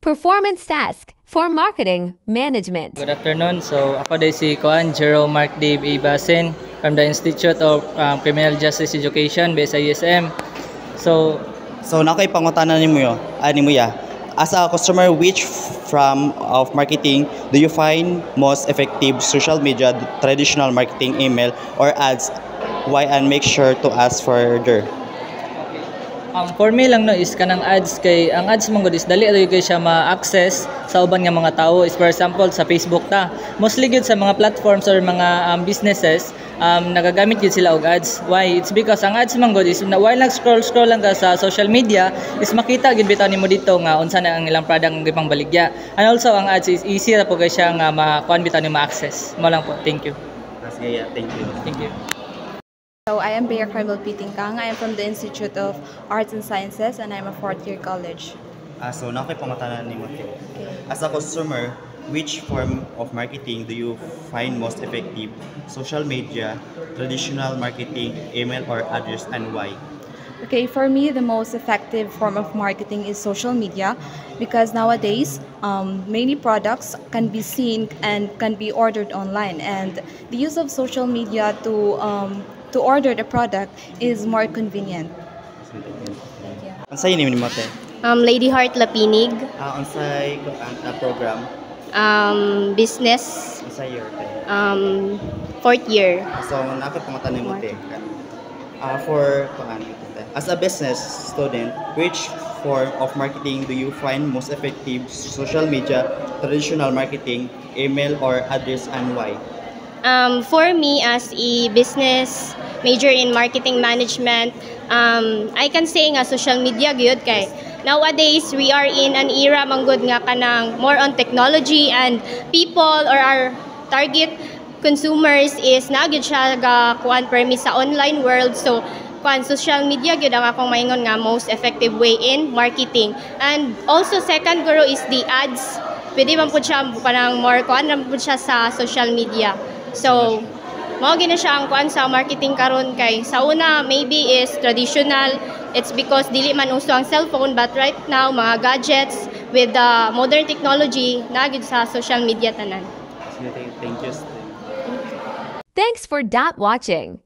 Performance task for marketing management. Good afternoon. So ako day si Jerome Mark Dave Ibasin from the Institute of Criminal Justice Education based sa ISM. So nakay pangutana nimo ya. As a customer, which from of marketing do you find most effective? Social media, traditional marketing, email, or ads? Why, and make sure to ask further. for me lang no is kanang ads kay ang ads mong is dali ra kay siya ma-access sa uban nga mga tawo. Is for example sa Facebook ta. Mostly gyud sa mga platforms or mga businesses nagagamit gyud sila og ads. Why? It's because ang ads mong is while nag-scroll lang ka sa social media is makita gyud bitaw nimo dito nga unsa na ang ilang product nga gipang baligya. And also ang ads is easy ra po kay siya nga ma-kuan bitaw nimo ma-access. Mo lang po. Thank you. Sige, thank you. Thank you. So I am Bea Carmel Pitingkang. I am from the Institute of Arts and Sciences and I'm a fourth year college. So nakay pangutana nimo As a consumer, which form of marketing do you find most effective? Social media, traditional marketing, email, or address, and why? Okay, for me, the most effective form of marketing is social media because nowadays many products can be seen and can be ordered online, and the use of social media to order the product is more convenient. Unsay nimo te? Lady Heart Lapinig, Unsay program? business, Unsay year te? fourth year. So nakay pangutana nimo te. As a business student, which form of marketing do you find most effective? Social media, traditional marketing, email, or address, and why? For me, as a business major in marketing management, I can say nga social media gyud kay nowadays we are in an era manggod nga kanang more on technology, and people or our target consumers is na gyud siya ga kuan permis sa online world. So kuan social media gyud ang akong maingon nga most effective way in marketing. And also second guro is the ads. Pwede man pud siya kanang more kuan ra pud siya sa social media. So mao gina siya ang kuan sa marketing karon kay sa una maybe is traditional. It's because dili man uso ang cellphone, but right now mga gadgets with the modern technology na gyud sa social media tanan. Thank you. Thanks for watching.